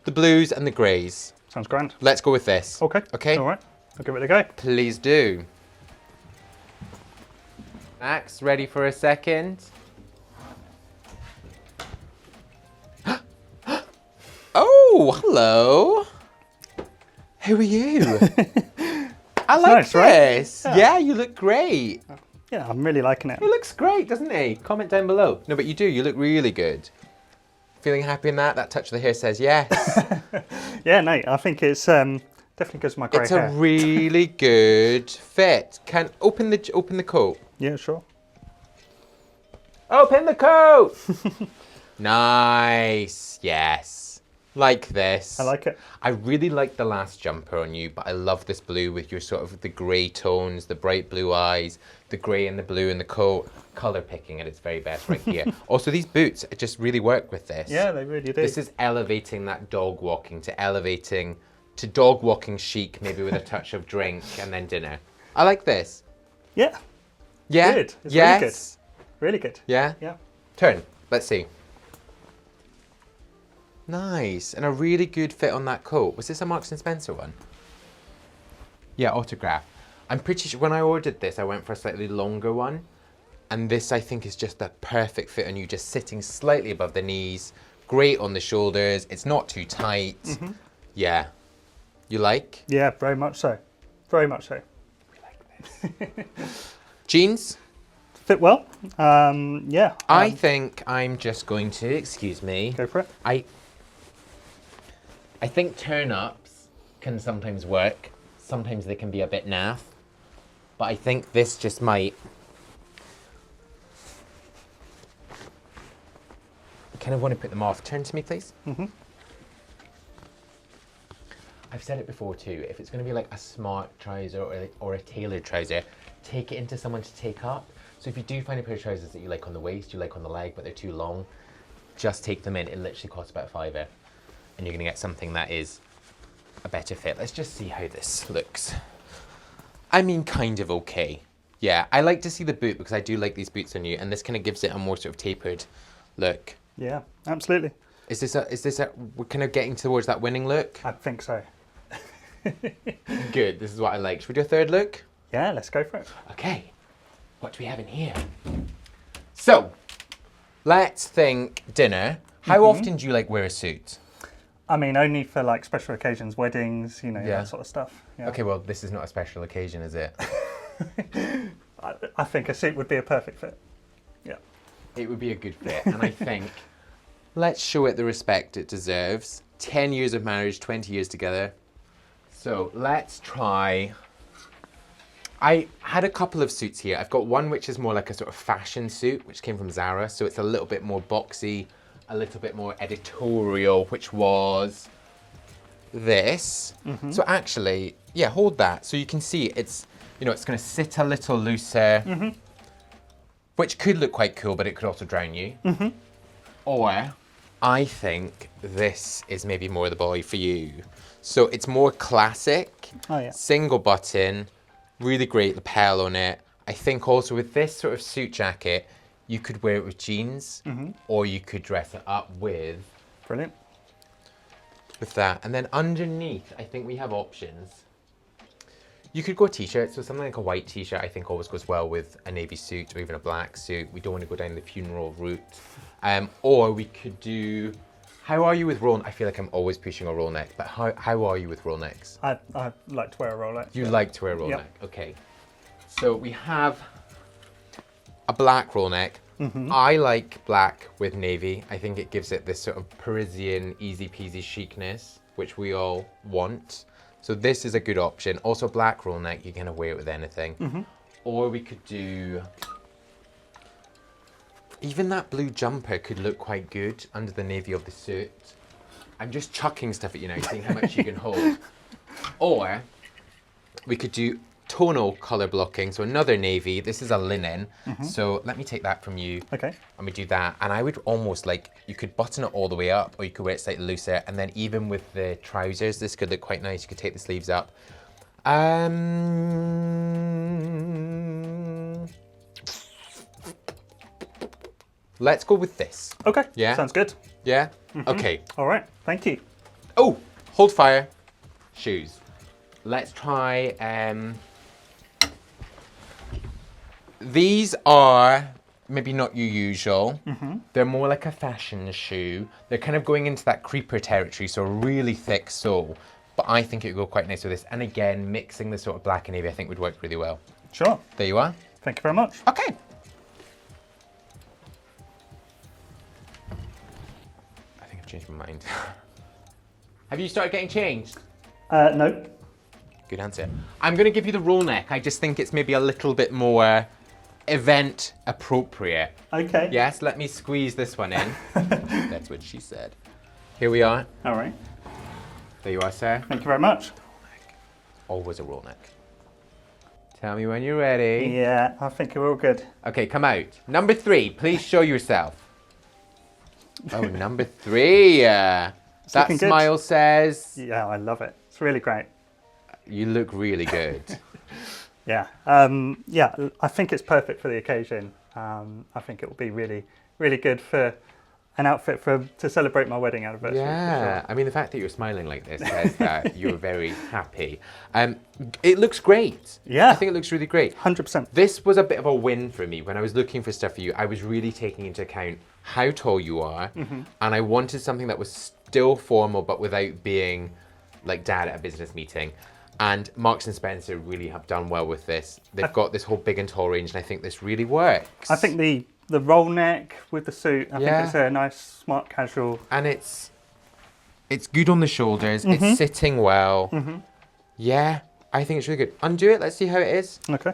The blues and the greys. Sounds grand. Let's go with this. Okay. Okay? All right. I'll give it a go. Please do. Max, ready for a second? Oh, hello. Who are you? I like nice, right? this. Yeah. Yeah, you look great. Yeah, I'm really liking it. He looks great, doesn't he? Comment down below. No, but you do. You look really good. Feeling happy in that? That touch of the hair says yes. Yeah, no, I think it's definitely goes with my grey It's hair. a really good fit. Can open the coat. Yeah, sure. Open the coat. Nice. Yes. Like this. I like it. I really like the last jumper on you, but I love this blue with your sort of the grey tones, the bright blue eyes, the grey and the blue in the coat. Colour picking at its very best right here. Also, these boots just really work with this. Yeah, they really do. This is elevating that dog walking to dog walking chic, maybe with a touch of drink and then dinner. I like this. Yeah, Yeah? good. It's Yes? really good. Yeah? Yeah. Turn. Let's see. Nice. And a really good fit on that coat. Was this a Marks & Spencer one? Yeah, autograph. I'm pretty sure when I ordered this, I went for a slightly longer one. And this, I think, is just the perfect fit on you, just sitting slightly above the knees. Great on the shoulders. It's not too tight. Mm-hmm. Yeah. You like? Yeah, very much so. Very much so. We like this. Jeans? Fit well. Yeah. I think I'm just going to, excuse me. Go for it. I think turn-ups can sometimes work. Sometimes they can be a bit naff. But I think this just might... I kind of want to put them off. Turn to me, please. Mm-hmm. I've said it before too. If it's going to be like a smart trouser or a tailored trouser, take it into someone to take up. So if you do find a pair of trousers that you like on the waist, you like on the leg, but they're too long, just take them in. It literally costs about £5. And you're going to get something that is a better fit. Let's just see how this looks. I mean, kind of okay. Yeah, I like to see the boot because I do like these boots on you, and this kind of gives it a more sort of tapered look. Yeah, absolutely. Is this we're kind of getting towards that winning look? I think so. Good, this is what I like. Should we do a third look? Yeah, let's go for it. Okay, what do we have in here? So, let's think dinner. How often do you like wear a suit? I mean, only for like special occasions, weddings, you know, Yeah. that sort of stuff. Yeah. Okay, well, this is not a special occasion, is it? I think a suit would be a perfect fit. Yeah. It would be a good fit, and I think let's show it the respect it deserves. 10 years of marriage, 20 years together. So let's try. I had a couple of suits here. I've got one which is more like a sort of fashion suit, which came from Zara, so it's a little bit more boxy, a little bit more editorial, which was this. So actually, yeah, hold that. So you can see it's, you know, it's going to sit a little looser, which could look quite cool, but it could also drown you. Or I think this is maybe more the boy for you. So it's more classic, Oh, yeah. single button, really great lapel on it. I think also with this sort of suit jacket, you could wear it with jeans, or you could dress it up with Brilliant. that. And then underneath, I think we have options. You could go t-shirt, so something like a white t-shirt I think always goes well with a navy suit or even a black suit. We don't want to go down the funeral route. Or we could do, how are you with roll? I feel like I'm always pushing a roll neck, but how are you with roll necks? I like to wear a Rolex. You yeah. like to wear a roll Yep. neck, okay. So we have a black roll neck. I like black with navy. I think it gives it this sort of Parisian, easy peasy chicness, which we all want. So this is a good option. Also black roll neck, you can wear it with anything. Or we could do, even that blue jumper could look quite good under the navy of the suit. I'm just chucking stuff at you now, seeing how much you can hold. Or we could do tonal color blocking, so another navy. This is a linen, so let me take that from you. Okay. And we do that, and I would almost like, you could button it all the way up, or you could wear it slightly looser, and then even with the trousers, this could look quite nice. You could take the sleeves up. let's go with this. Okay. Yeah? Sounds good. Yeah? Okay. All right. Thank you. Oh, hold fire. Shoes. Let's try, these are maybe not your usual. They're more like a fashion shoe. They're kind of going into that creeper territory, so a really thick sole. But I think it would go quite nice with this. And again, mixing the sort of black and navy I think would work really well. Sure. There you are. Thank you very much. Okay. I think I've changed my mind. Have you started getting changed? No. Good answer. I'm going to give you the roll neck. I just think it's maybe a little bit more event appropriate. Okay. Yes, let me squeeze this one in. That's what she said. Here we are. All right. There you are, sir. Thank you very much. Always a roll neck. Tell me when you're ready. Yeah, I think we're all good. Okay, come out. Number 3, please show yourself. Oh, number 3. That looking good. smile says Yeah, I love it. It's really great. you look really good. Yeah. Yeah, I think it's perfect for the occasion. I think it will be really, really good for an outfit to celebrate my wedding anniversary. Yeah, For I mean, the fact that you're smiling like this says that you're very happy. It looks great. Yeah. I think it looks really great. sure. 100%. This was a bit of a win for me. When I was looking for stuff for you, I was really taking into account how tall you are, and I wanted something that was still formal but without being like dad at a business meeting. And Marks and Spencer really have done well with this. They've got this whole big and tall range, and I think this really works. I think the roll neck with the suit, I think it's a nice, smart, casual. And it's good on the shoulders. It's sitting well. Yeah, I think it's really good. Undo it. Let's see how it is. Okay.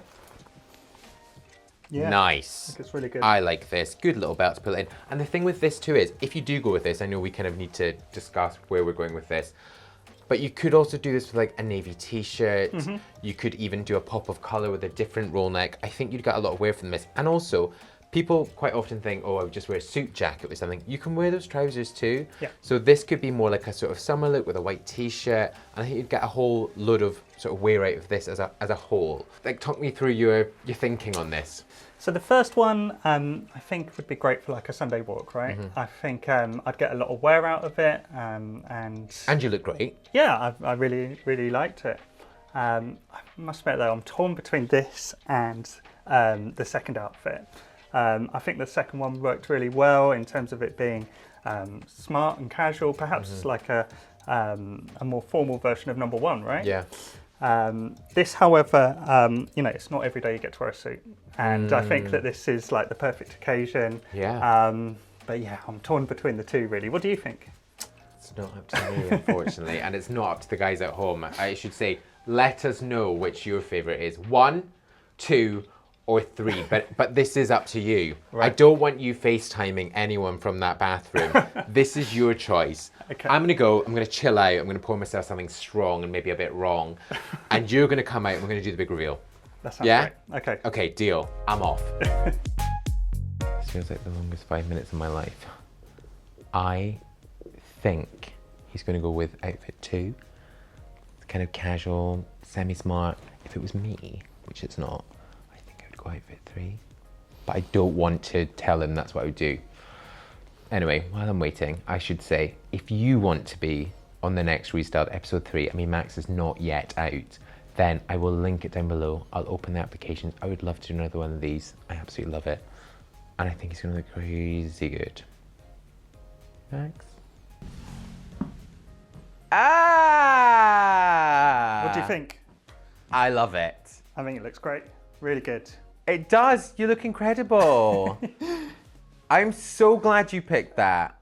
Yeah. Nice. I think it's really good. I like this. Good little belt to put it in. And the thing with this too is, if you do go with this, I know we kind of need to discuss where we're going with this, but you could also do this with like a navy t-shirt. You could even do a pop of color with a different roll neck. I think you'd get a lot of wear from this. And also, people quite often think, oh, I would just wear a suit jacket with something. You can wear those trousers too. Yeah. So this could be more like a sort of summer look with a white t-shirt. And I think you'd get a whole load of sort of wear out of this as a whole. Like, talk me through your thinking on this. So the first one, I think would be great for like a Sunday walk, right? I think I'd get a lot of wear out of it, and And you look great. yeah, I really, really liked it. I must admit though, I'm torn between this and the second outfit. I think the second one worked really well in terms of it being smart and casual, perhaps like a more formal version of number 1, right? Yeah. This, however, you know, it's not every day you get to wear a suit, and I think that this is like the perfect occasion. Yeah. But yeah, I'm torn between the two, really. What do you think? It's not up to me, unfortunately, and it's not up to the guys at home. I should say, let us know which your favourite is. 1, 2, or 3, but this is up to you. Right. I don't want you FaceTiming anyone from that bathroom. This is your choice. Okay. I'm gonna chill out, I'm gonna pour myself something strong and maybe a bit wrong, and you're gonna come out and we're gonna do the big reveal. That sounds Yeah? great. Okay. Okay, deal. I'm off. This feels like the longest 5 minutes of my life. I think he's gonna go with outfit 2. It's kind of casual, semi-smart. If it was me, which it's not, I think I would go outfit 3. But I don't want to tell him that's what I would do. Anyway, while I'm waiting, I should say, if you want to be on the next Restyled episode 3, I mean, Max is not yet out, then I will link it down below. I'll open the applications. I would love to do another one of these. I absolutely love it. And I think he's gonna look crazy good. Max? Ah! What do you think? I love it. I think it looks great. Really good. It does. You look incredible. I'm so glad you picked that.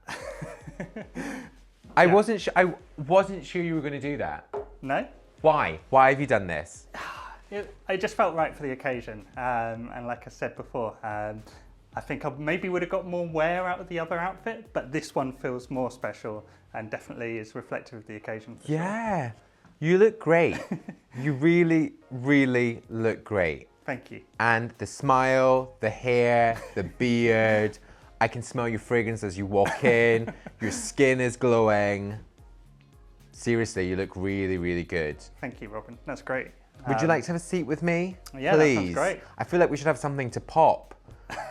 I wasn't sure you were going to do that. No? Why? Why have you done this? It just felt right for the occasion. And like I said before, I think I maybe would have got more wear out of the other outfit, but this one feels more special and definitely is reflective of the occasion. For Yeah. You look great. You really, really look great. Thank you. And the smile, the hair, the beard. I can smell your fragrance as you walk in. Your skin is glowing. Seriously, you look really, really good. Thank you, Robin. That's great. Would you like to have a seat with me? Yeah, Please? that sounds great. I feel like we should have something to pop,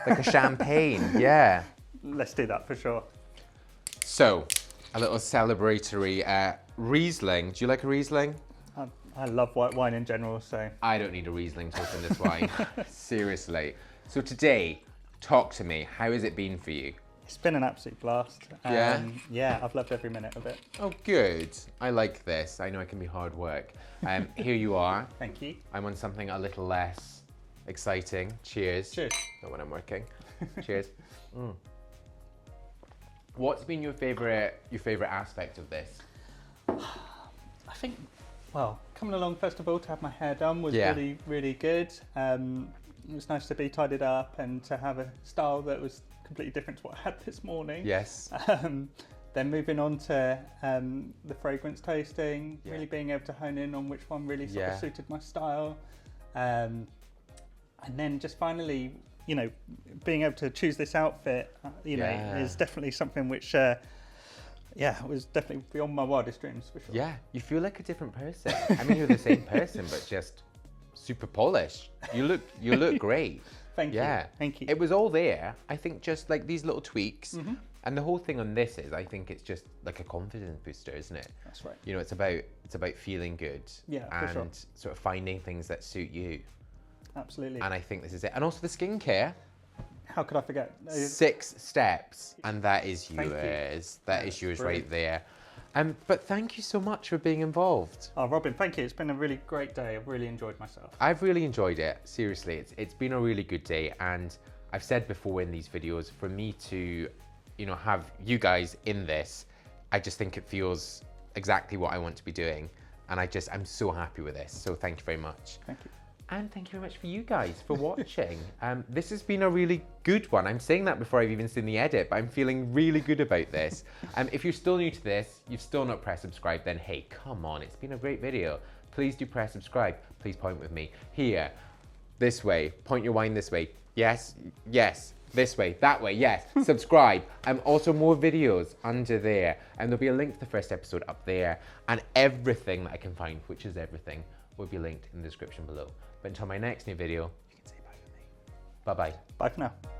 like a champagne. Yeah. let's do that for sure. So, a little celebratory Riesling. Do you like a Riesling? I love white wine in general, so. I don't need a Riesling to open this wine. Seriously. So today, talk to me. How has it been for you? It's been an absolute blast. Yeah? Yeah, I've loved every minute of it. Oh, good. I like this. I know it can be hard work. Here you are. Thank you. I'm on something a little less exciting. Cheers. Cheers. Not when I'm working. Cheers. Mm. What's been your favorite aspect of this? I think, well, coming along first of all to have my hair done was Yeah. really, really good. It was nice to be tidied up and to have a style that was completely different to what I had this morning. Yes. Then moving on to the fragrance tasting, Yeah. really being able to hone in on which one really sort Yeah. of suited my style. And then just finally, you know, being able to choose this outfit, you know, is definitely something which, was definitely beyond my wildest dreams for sure. Yeah, you feel like a different person. I mean, you're the same person, but just super polished. You look great. Thank you. Yeah, Thank you. It was all there. I think just like these little tweaks, and the whole thing on this is, I think it's just like a confidence booster, isn't it? That's right. You know, it's about feeling good. Yeah, and for sure. sort of finding things that suit you. Absolutely. And I think this is it. And also the skincare. How could I forget? 6 steps, and that is Thank you. yours. That is yours Brilliant. right there. But thank you so much for being involved. Oh, Robin, thank you. It's been a really great day. I've really enjoyed myself. I've really enjoyed it. Seriously, it's been a really good day, and I've said before in these videos, for me to, you know, have you guys in this, I just think it feels exactly what I want to be doing, and I'm so happy with this. So thank you very much. Thank you. And thank you very much for you guys for watching. This has been a really good one. I'm saying that before I've even seen the edit, but I'm feeling really good about this. If you're still new to this, you've still not pressed subscribe, then hey, come on, it's been a great video. Please do press subscribe. Please point with me. Here, this way, point your wine this way. Yes, yes, this way, that way, yes. Subscribe. Also more videos under there. And there'll be a link to the first episode up there. And everything that I can find, which is everything, will be linked in the description below. But until my next new video, you can say bye for me. Bye-bye. Bye for now.